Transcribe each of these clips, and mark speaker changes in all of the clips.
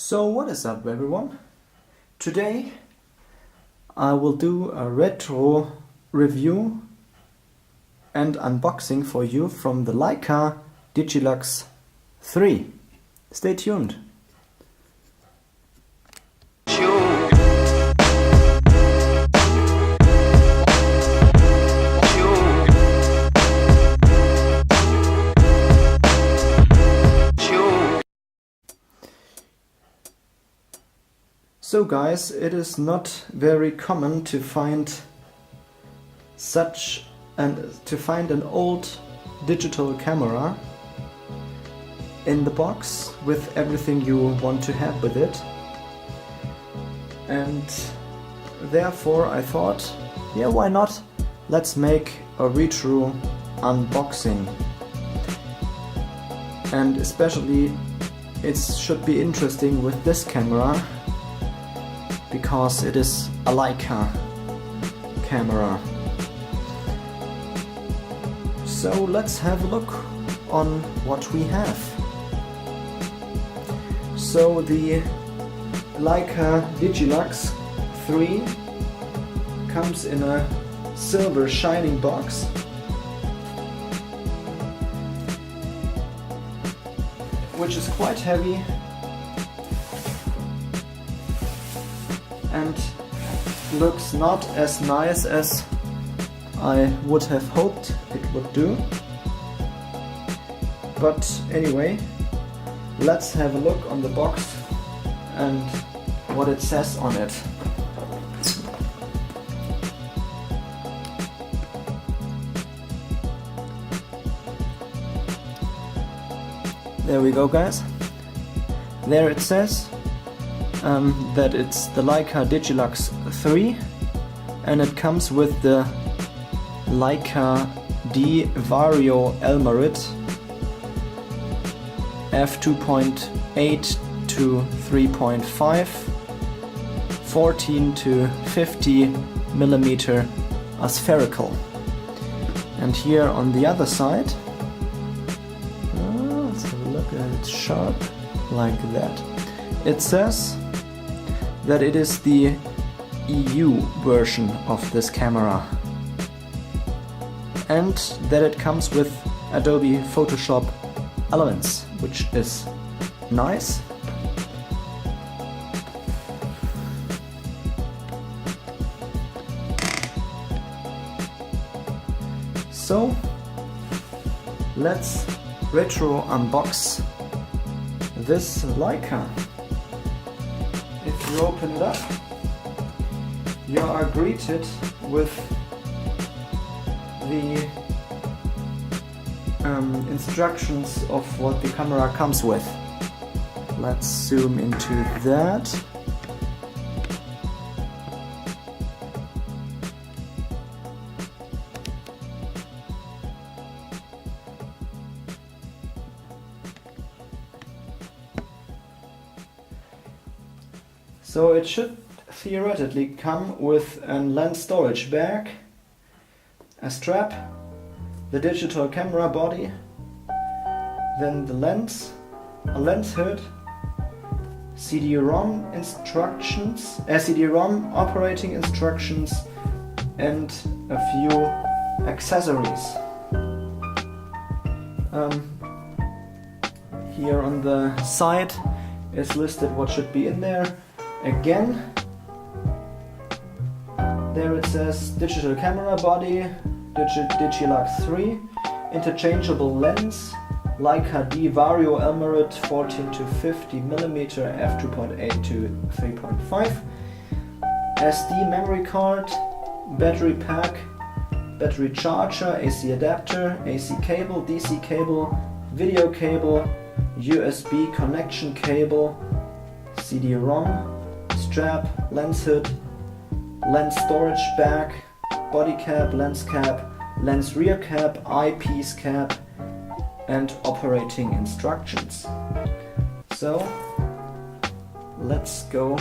Speaker 1: So what is up everyone? Today I will do a retro review and unboxing for you from the Leica Digilux 3. Stay tuned. So guys, it is not very common to find an old digital camera in the box with everything you want to have with it, and therefore I thought, yeah, why not? Let's make a retro unboxing, and especially it should be interesting with this camera because it is a Leica camera. So let's have a look on what we have. So the Leica Digilux 3 comes in a silver shining box, which is quite heavy and looks not as nice as I would have hoped it would do. But anyway, let's have a look on the box and what it says on it. There we go guys. There it says that it's the Leica Digilux 3 and it comes with the Leica D Vario Elmarit f2.8 to 3.5 14 to 50 millimeter aspherical. And here on the other side, let's have a look at it sharp like that. It says that it is the EU version of this camera and that it comes with Adobe Photoshop Elements, which is nice. So let's retro unbox this Leica. If you open it up, you are greeted with the instructions of what the camera comes with. Let's zoom into that. So it should theoretically come with a lens storage bag, a strap, the digital camera body, then the lens, a lens hood, CD-ROM instructions, CD-ROM operating instructions, and a few accessories. Here on the side is listed what should be in there. Again, there it says digital camera body, Digilux 3, interchangeable lens, Leica D Vario Elmarit 14 to 50 mm f2.8 to 3.5, SD memory card, battery pack, battery charger, AC adapter, AC cable, DC cable, video cable, USB connection cable, CD-ROM, strap, lens hood, lens storage bag, body cap, lens rear cap, eyepiece cap, and operating instructions. So let's go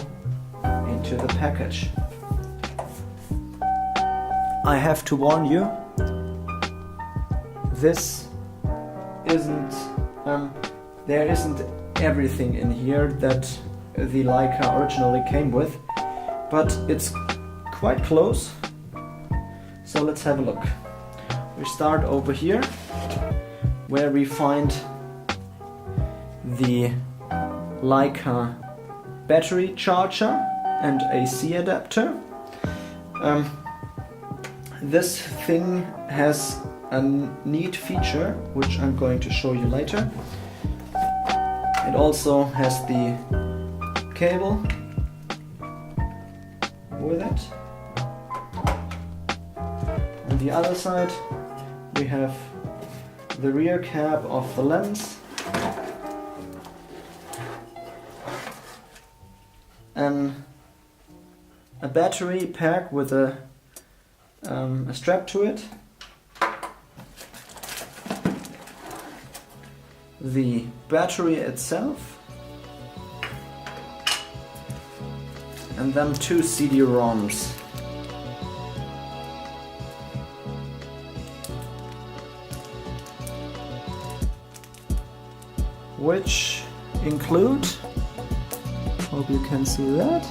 Speaker 1: into the package. I have to warn you, this isn't there isn't everything in here that the Leica originally came with, but it's quite close. So let's have a look. We start over here, where we find the Leica battery charger and AC adapter. This thing has a neat feature, which I'm going to show you later. It also has the cable with it. On the other side we have the rear cap of the lens and a battery pack with a strap to it, the battery itself, and then 2 CD-ROMs. Which include, hope you can see that,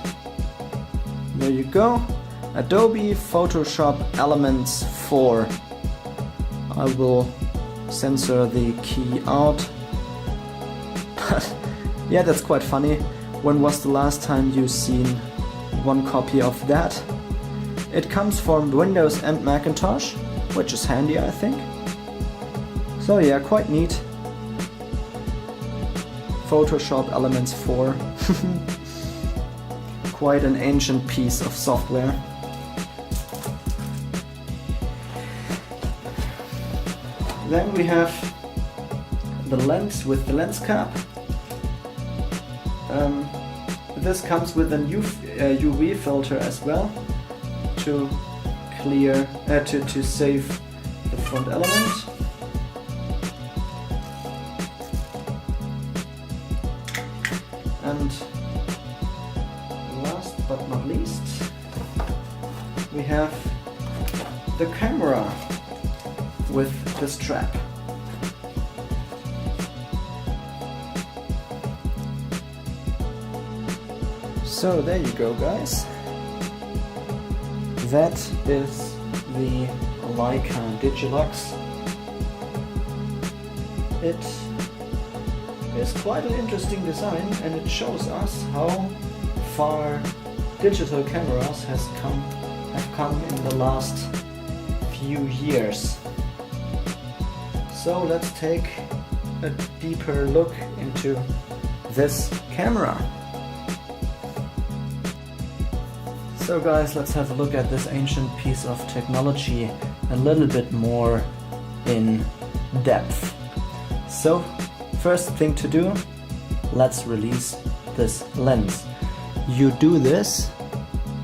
Speaker 1: there you go, Adobe Photoshop Elements 4. I will censor the key out, but yeah, that's quite funny. When was the last time you seen one copy of that? It comes from Windows and Macintosh, which is handy, I think. So yeah, quite neat. Photoshop Elements 4. Quite an ancient piece of software. Then we have the lens with the lens cap. This comes with an UV filter as well to clear, to save the front element. And last but not least, we have the camera with the strap. So there you go, guys. That is the Leica Digilux. It is quite an interesting design, and it shows us how far digital cameras have come in the last few years. So let's take a deeper look into this camera. So guys, let's have a look at this ancient piece of technology a little bit more in depth. So, first thing to do, let's release this lens. You do this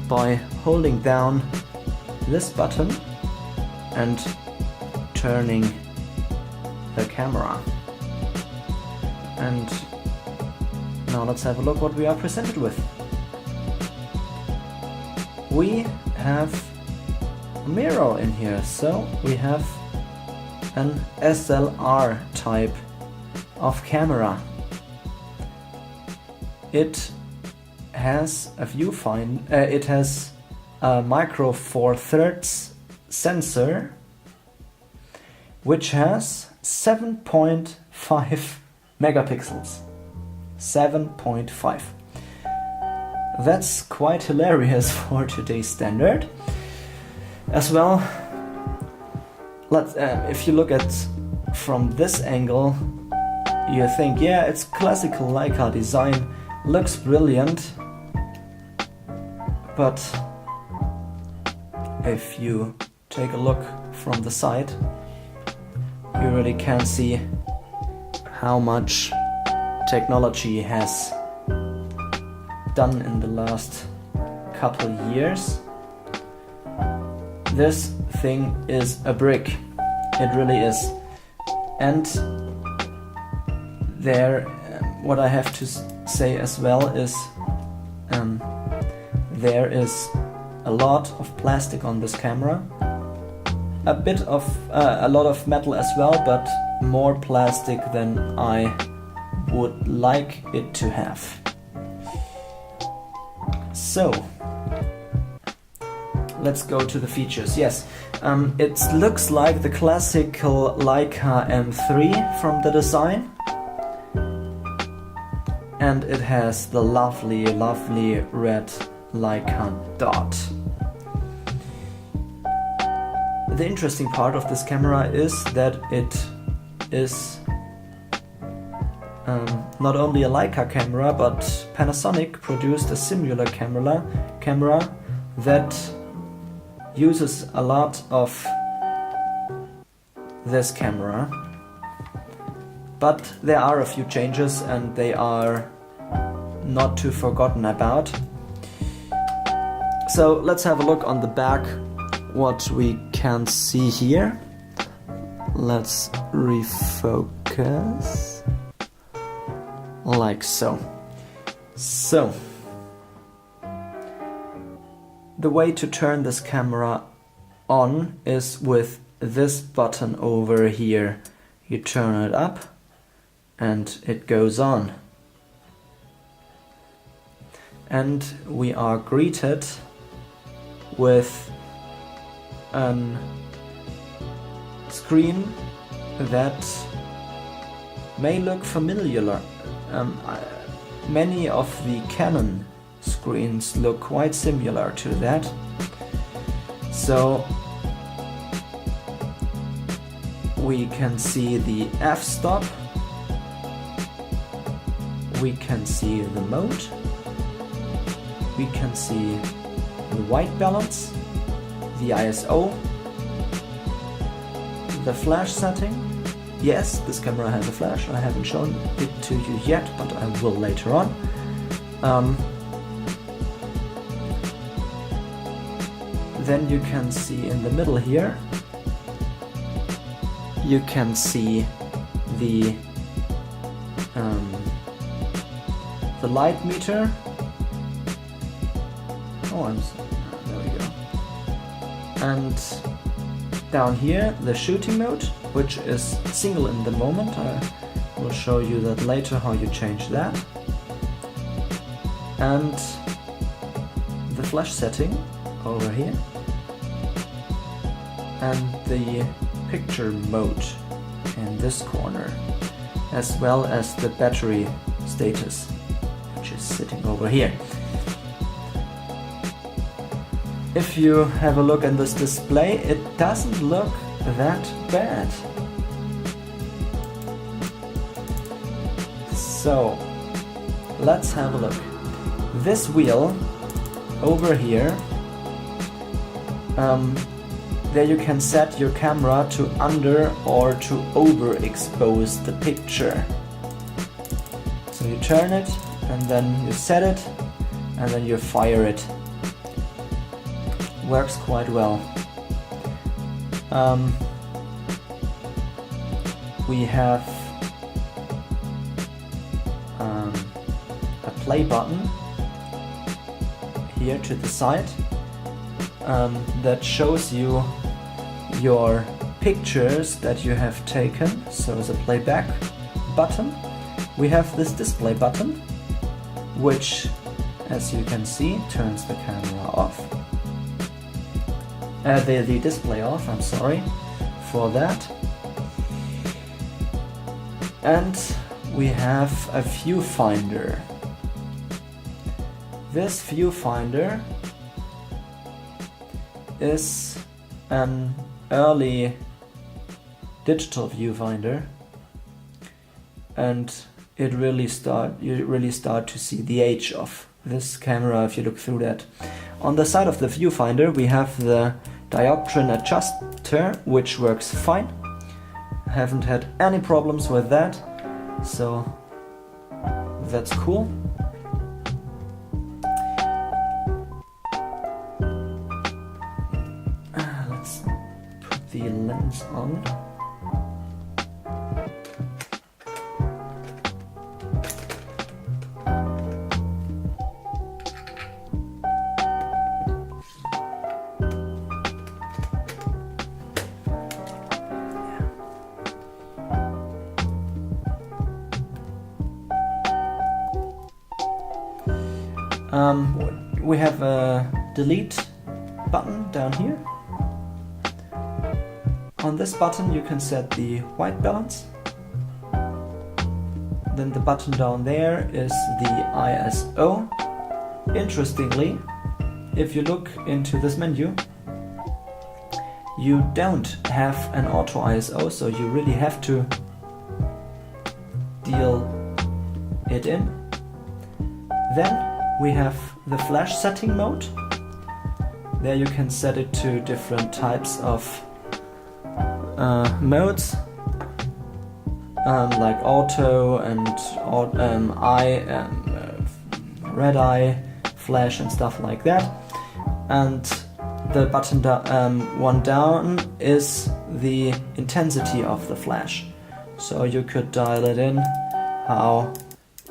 Speaker 1: by holding down this button and turning the camera. And now let's have a look what we are presented with. We have a mirror in here, so we have an SLR type of camera. It has a viewfinder, it has a micro four thirds sensor which has 7.5 megapixels. 7.5. That's quite hilarious for today's standard. As well, if you look at from this angle, you think, yeah, it's classical Leica design, looks brilliant, but if you take a look from the side, you really can see how much technology has done in the last couple years. This thing is a brick. It really is. And there, what I have to say as well is there is a lot of plastic on this camera. A lot of metal as well, but more plastic than I would like it to have. So let's go to the features. Yes, it looks like the classical Leica M3 from the design, and it has the lovely red Leica dot. The interesting part of this camera is that it is not only a Leica camera, but Panasonic produced a similar camera that uses a lot of this camera. But there are a few changes and they are not to forgotten about. So let's have a look on the back what we can see here. Let's refocus like so. So the way to turn this camera on is with this button over here. You turn it up and it goes on. And we are greeted with a screen that may look familiar. Many of the Canon screens look quite similar to that. So we can see the f-stop, we can see the mode, we can see the white balance, the ISO, the flash setting. Yes, this camera has a flash. I haven't shown it to you yet, but I will later on. Then you can see in the middle here, you can see the light meter. Oh, there we go. And down here, the shooting mode, which is single in the moment. I will show you that later, how you change that. And the flash setting over here. And the picture mode in this corner, as well as the battery status, which is sitting over here. If you have a look at this display, it doesn't look that bad. So let's have a look. This wheel over here, there you can set your camera to under or to overexpose the picture. So you turn it and then you set it and then you fire it. Works quite well. We have a play button here to the side that shows you your pictures that you have taken. So as a playback button, we have this display button, which, as you can see, turns the camera off. The display off, I'm sorry for that. And we have a viewfinder. This viewfinder is an early digital viewfinder, and you really start to see the age of this camera if you look through that. On the side of the viewfinder we have the dioptrin adjuster, which works fine. Haven't had any problems with that, so that's cool. Let's put the lens on. We have a delete button down here. On this button you can set the white balance. Then the button down there is the ISO. Interestingly, if you look into this menu, you don't have an auto ISO, so you really have to deal it in. Then we have the flash setting mode. There you can set it to different types of modes, like auto and red eye, flash and stuff like that. And the button one down is the intensity of the flash. So you could dial it in how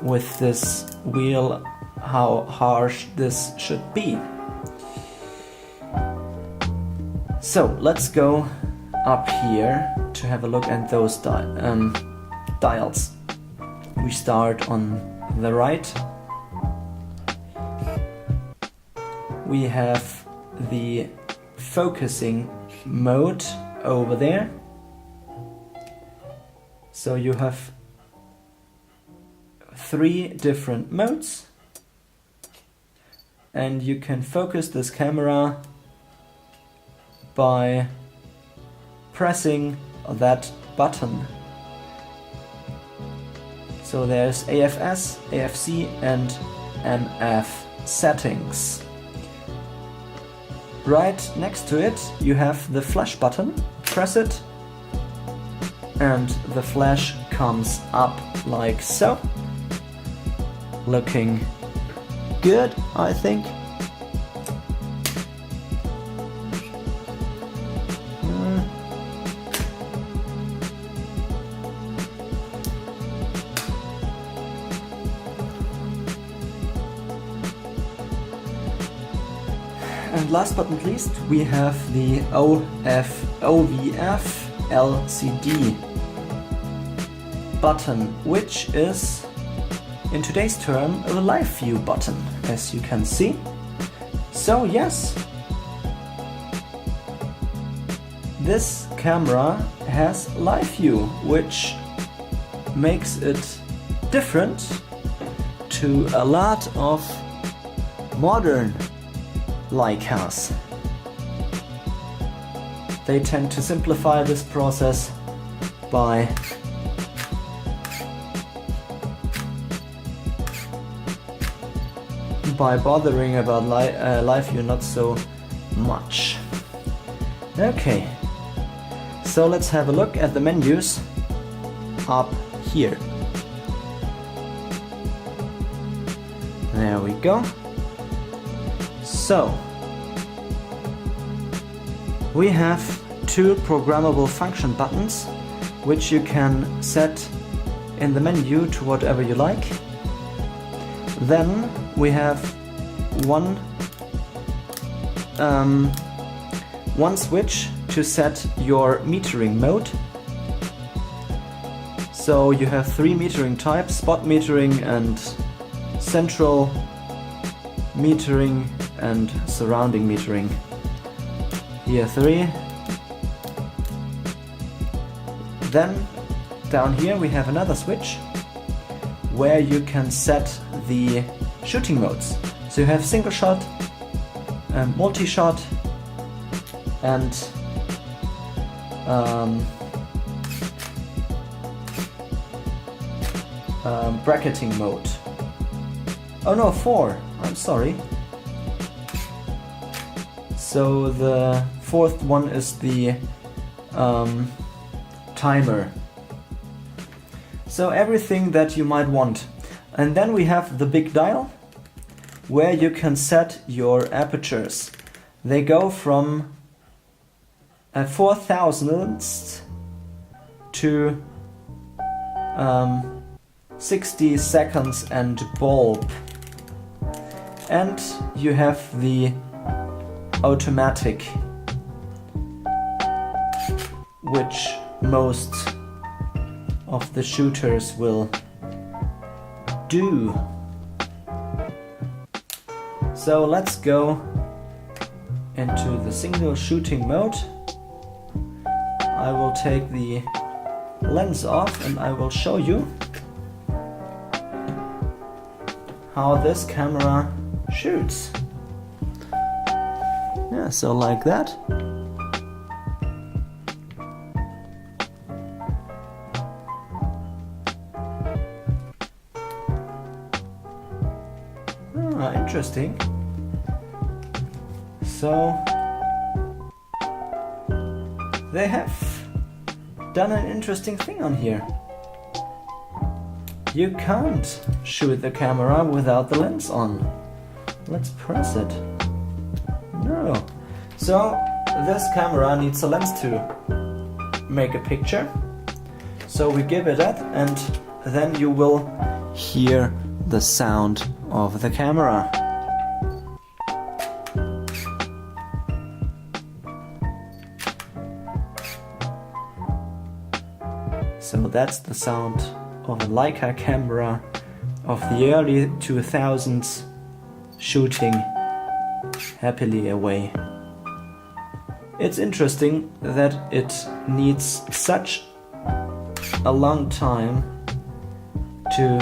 Speaker 1: with this wheel how harsh this should be. So let's go up here to have a look at those dials. We start on the right. We have the focusing mode over there. So you have 3 different modes, and you can focus this camera by pressing that button. So there's AFS, AFC and MF settings. Right next to it you have the flash button. Press it and the flash comes up like so. Looking good, I think. And last but not least, we have the OVF LCD button, which is, in today's term, the live view button, as you can see. So yes, this camera has live view, which makes it different to a lot of modern Leicas. They tend to simplify this process by bothering about live view not so much. Okay, so let's have a look at the menus up here. There we go. So we have 2 programmable function buttons, which you can set in the menu to whatever you like. Then we have one switch to set your metering mode. So you have 3 metering types: spot metering and central metering and surrounding metering. Here 3. Then down here we have another switch where you can set the shooting modes. So you have single shot, multi-shot and bracketing mode. Oh no, 4, I'm sorry. So the 4th one is the timer. So everything that you might want. And then we have the big dial, where you can set your apertures. They go from a 4,000th to 60 seconds and bulb. And you have the automatic, which most of the shooters will do. So let's go into the single shooting mode. I will take the lens off and I will show you how this camera shoots. Yeah, so like that. Interesting. So they have done an interesting thing on here. You can't shoot the camera without the lens on. Let's press it. No. So this camera needs a lens to make a picture. So we give it that, and then you will hear the sound of the camera. So that's the sound of a Leica camera of the early 2000s shooting happily away. It's interesting that it needs such a long time to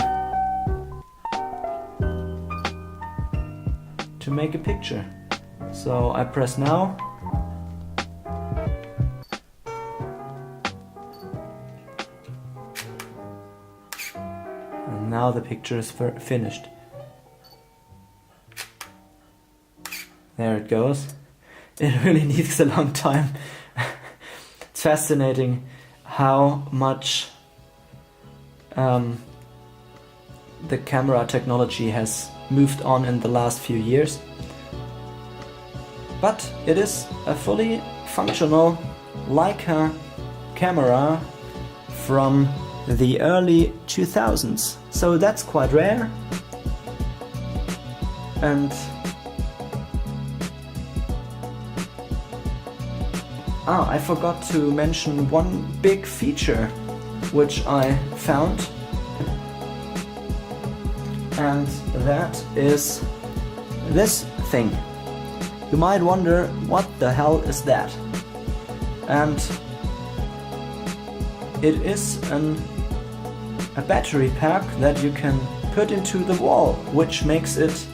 Speaker 1: make a picture. So I press now. And now the picture is finished. There it goes. It really needs a long time. It's fascinating how much the camera technology has moved on in the last few years. But it is a fully functional Leica camera from the early 2000s. So that's quite rare. And I forgot to mention one big feature which I found, and that is this thing. You might wonder, what the hell is that? And it is a battery pack that you can put into the wall, which makes it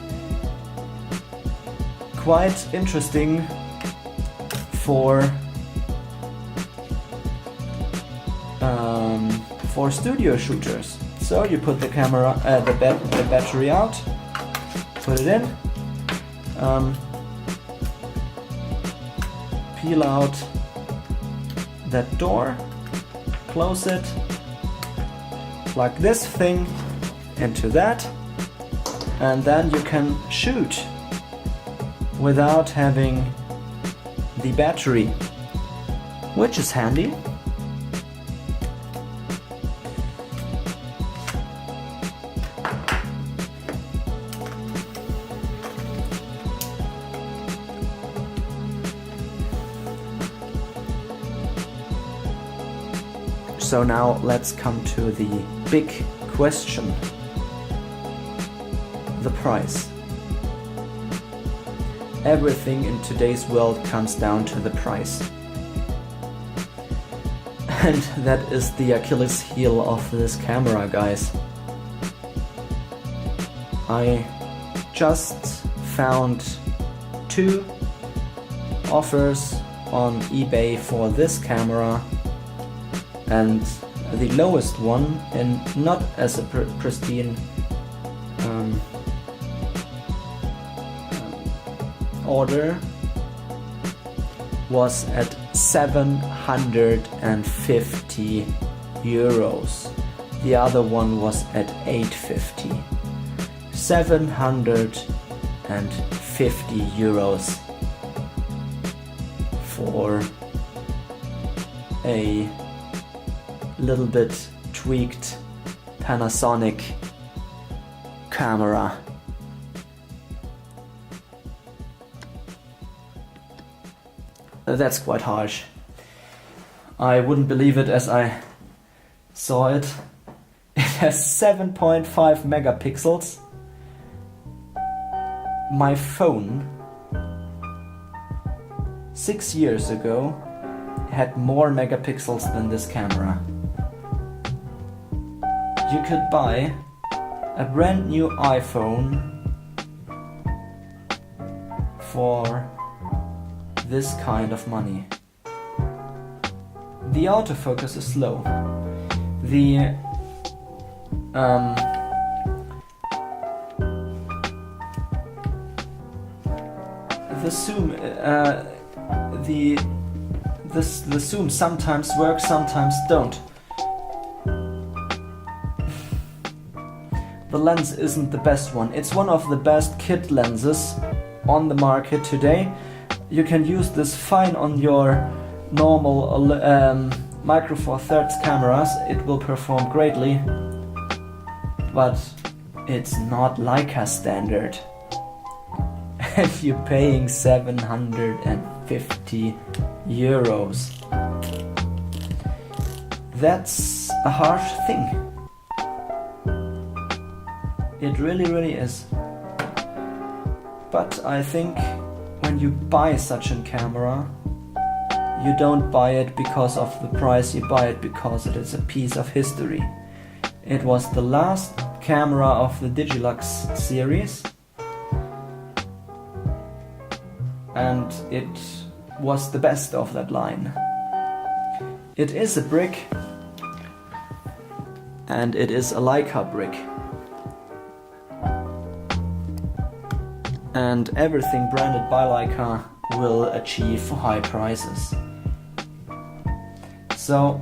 Speaker 1: quite interesting for studio shooters. So you put the camera, the battery out, put it in, peel out that door, close it, plug this thing into that, and then you can shoot without having the battery, which is handy. So now let's come to the big question. The price. Everything in today's world comes down to the price. And that is the Achilles heel of this camera, guys. I just found 2 offers on eBay for this camera, and the lowest one, and not as a pristine order, was at 750 euros. The other one was at 850. 750 euros for a little bit tweaked Panasonic camera. That's quite harsh. I wouldn't believe it as I saw it. It has 7.5 megapixels my phone 6 years ago had more megapixels than this camera. You could buy a brand new iPhone for this kind of money. The autofocus is slow. The zoom, the zoom sometimes works, sometimes don't. The lens isn't the best one. It's one of the best kit lenses on the market today. You can use this fine on your normal micro four thirds cameras. It will perform greatly, but it's not Leica standard. And you're paying 750 euros. That's a harsh thing. It really is. But I think when you buy such a camera, you don't buy it because of the price, you buy it because it is a piece of history. It was the last camera of the Digilux series, and it was the best of that line. It is a brick, and it is a Leica brick. And everything branded by Leica will achieve high prices. So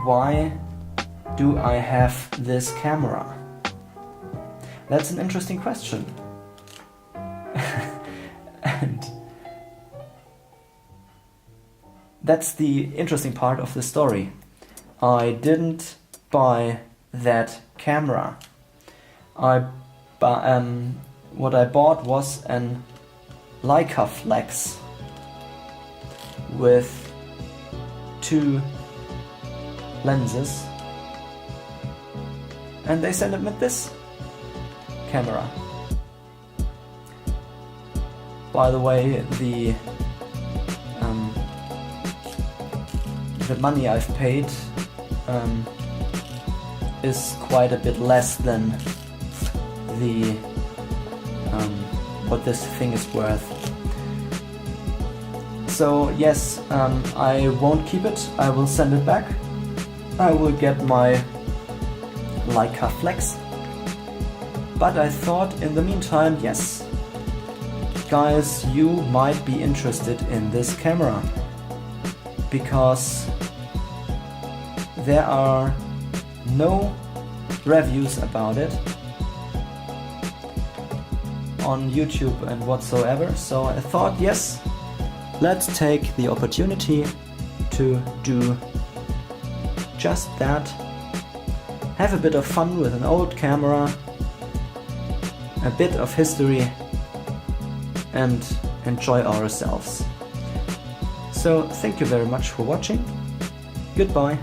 Speaker 1: why do I have this camera? That's an interesting question. And that's the interesting part of the story. I didn't buy that camera. What I bought was an Leica Flex with 2 lenses, and they sent it with this camera. By the way, the money I've paid is quite a bit less than the what this thing is worth. So yes, I won't keep it, I will send it back. I will get my Leica Flex. But I thought in the meantime, yes, guys, you might be interested in this camera, because there are no reviews about it on YouTube and whatsoever. So I thought, yes, let's take the opportunity to do just that. Have a bit of fun with an old camera, a bit of history, and enjoy ourselves. So thank you very much for watching. Goodbye.